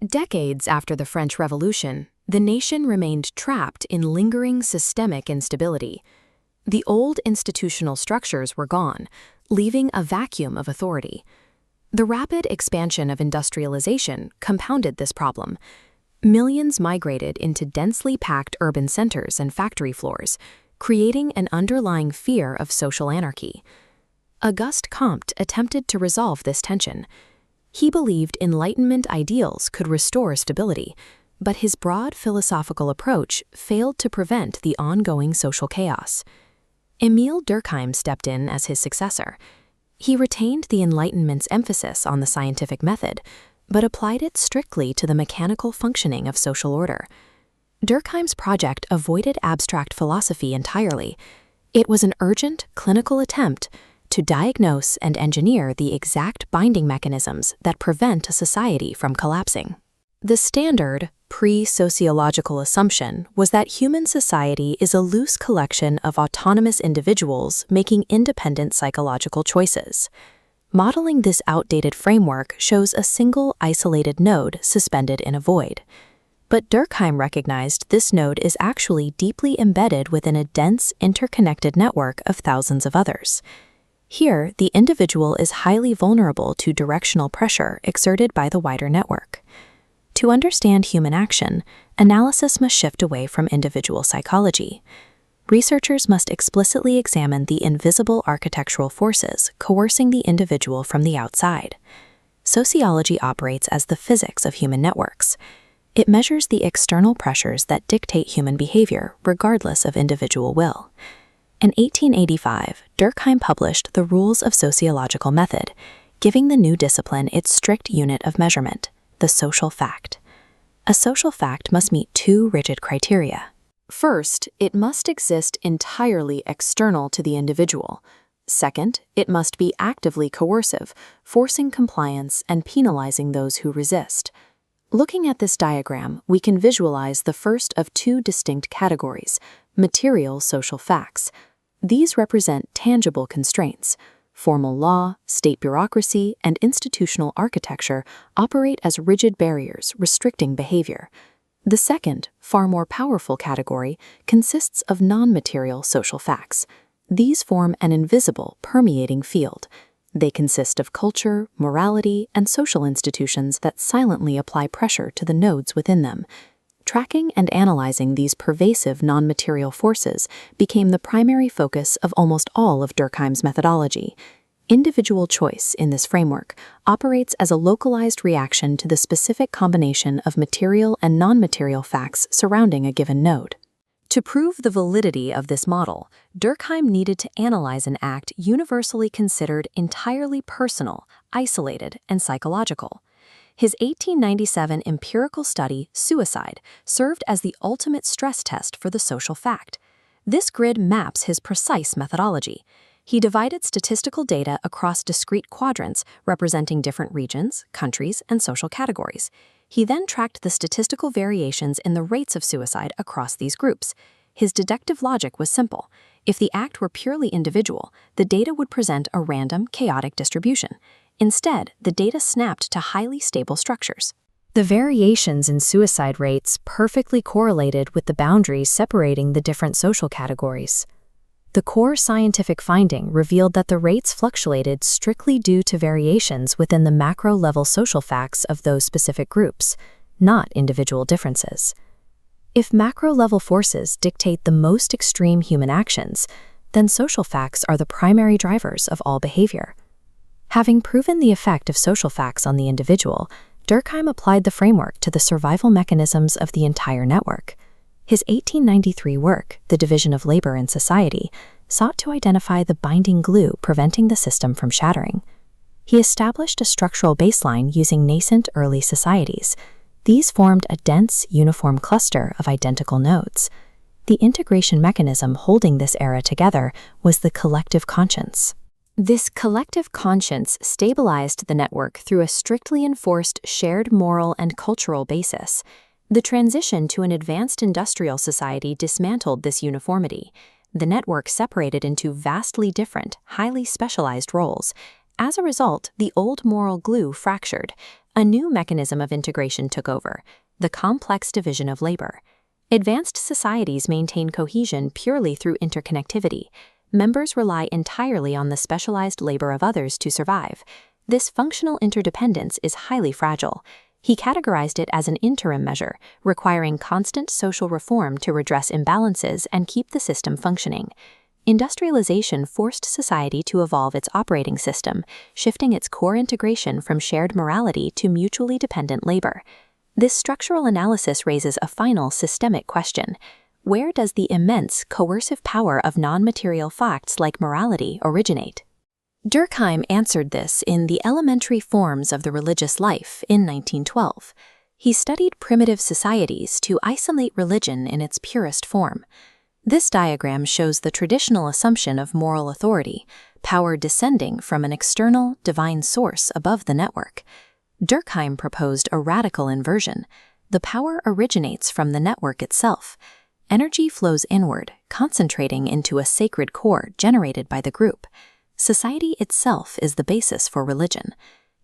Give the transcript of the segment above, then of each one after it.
Decades after the French Revolution, the nation remained trapped in lingering systemic instability. The old institutional structures were gone, leaving a vacuum of authority. The rapid expansion of industrialization compounded this problem. Millions migrated into densely packed urban centers and factory floors, creating an underlying fear of social anarchy. Auguste Comte attempted to resolve this tension. He believed Enlightenment ideals could restore stability, but his broad philosophical approach failed to prevent the ongoing social chaos. Émile Durkheim stepped in as his successor. He retained the Enlightenment's emphasis on the scientific method, but applied it strictly to the mechanical functioning of social order. Durkheim's project avoided abstract philosophy entirely. It was an urgent, clinical attempt to diagnose and engineer the exact binding mechanisms that prevent a society from collapsing. The standard, pre-sociological assumption was that human society is a loose collection of autonomous individuals making independent psychological choices. Modeling this outdated framework shows a single isolated node suspended in a void. But Durkheim recognized this node is actually deeply embedded within a dense, interconnected network of thousands of others. Here, the individual is highly vulnerable to directional pressure exerted by the wider network. To understand human action, analysis must shift away from individual psychology. Researchers must explicitly examine the invisible architectural forces coercing the individual from the outside. Sociology operates as the physics of human networks. It measures the external pressures that dictate human behavior, regardless of individual will. In 1885, Durkheim published The Rules of Sociological Method, giving the new discipline its strict unit of measurement, the social fact. A social fact must meet two rigid criteria. First, it must exist entirely external to the individual. Second, it must be actively coercive, forcing compliance and penalizing those who resist. Looking at this diagram, we can visualize the first of two distinct categories: material social facts. These represent tangible constraints. Formal law, state bureaucracy, and institutional architecture operate as rigid barriers restricting behavior. The second, far more powerful category consists of non-material social facts. These form an invisible, permeating field. They consist of culture, morality, and social institutions that silently apply pressure to the nodes within them. Tracking and analyzing these pervasive non-material forces became the primary focus of almost all of Durkheim's methodology. Individual choice in this framework operates as a localized reaction to the specific combination of material and non-material facts surrounding a given node. To prove the validity of this model, Durkheim needed to analyze an act universally considered entirely personal, isolated, and psychological. His 1897 empirical study, Suicide, served as the ultimate stress test for the social fact. This grid maps his precise methodology. He divided statistical data across discrete quadrants representing different regions, countries, and social categories. He then tracked the statistical variations in the rates of suicide across these groups. His deductive logic was simple. If the act were purely individual, the data would present a random, chaotic distribution. Instead, the data snapped to highly stable structures. The variations in suicide rates perfectly correlated with the boundaries separating the different social categories. The core scientific finding revealed that the rates fluctuated strictly due to variations within the macro-level social facts of those specific groups, not individual differences. If macro-level forces dictate the most extreme human actions, then social facts are the primary drivers of all behavior. Having proven the effect of social facts on the individual, Durkheim applied the framework to the survival mechanisms of the entire network. His 1893 work, The Division of Labor in Society, sought to identify the binding glue preventing the system from shattering. He established a structural baseline using nascent early societies. These formed a dense, uniform cluster of identical nodes. The integration mechanism holding this era together was the collective conscience. This collective conscience stabilized the network through a strictly enforced shared moral and cultural basis. The transition to an advanced industrial society dismantled this uniformity. The network separated into vastly different, highly specialized roles. As a result, the old moral glue fractured. A new mechanism of integration took over, the complex division of labor. Advanced societies maintain cohesion purely through interconnectivity. Members rely entirely on the specialized labor of others to survive. This functional interdependence is highly fragile. He categorized it as an interim measure, requiring constant social reform to redress imbalances and keep the system functioning. Industrialization forced society to evolve its operating system, shifting its core integration from shared morality to mutually dependent labor. This structural analysis raises a final systemic question. Where does the immense coercive power of non-material facts like morality originate? Durkheim answered this in The Elementary Forms of the Religious Life in 1912. He studied primitive societies to isolate religion in its purest form. This diagram shows the traditional assumption of moral authority, power descending from an external, divine source above the network. Durkheim proposed a radical inversion. The power originates from the network itself. Energy flows inward, concentrating into a sacred core generated by the group. Society itself is the basis for religion.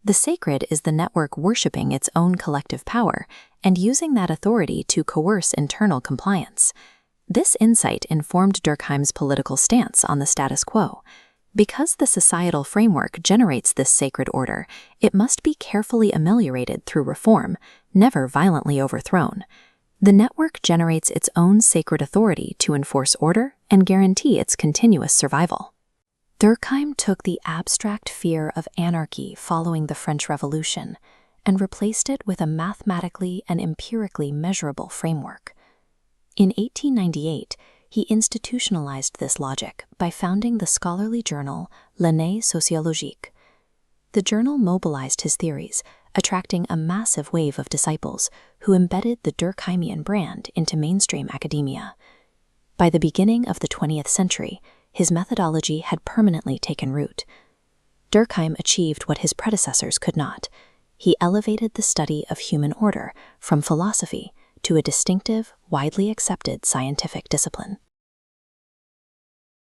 The sacred is the network worshipping its own collective power and using that authority to coerce internal compliance. This insight informed Durkheim's political stance on the status quo. Because the societal framework generates this sacred order, it must be carefully ameliorated through reform, never violently overthrown. The network generates its own sacred authority to enforce order and guarantee its continuous survival. Durkheim took the abstract fear of anarchy following the French Revolution and replaced it with a mathematically and empirically measurable framework. In 1898, he institutionalized this logic by founding the scholarly journal L'Année sociologique. The journal mobilized his theories, attracting a massive wave of disciples who embedded the Durkheimian brand into mainstream academia. By the beginning of the 20th century, his methodology had permanently taken root. Durkheim achieved what his predecessors could not. He elevated the study of human order from philosophy to a distinctive, widely accepted scientific discipline.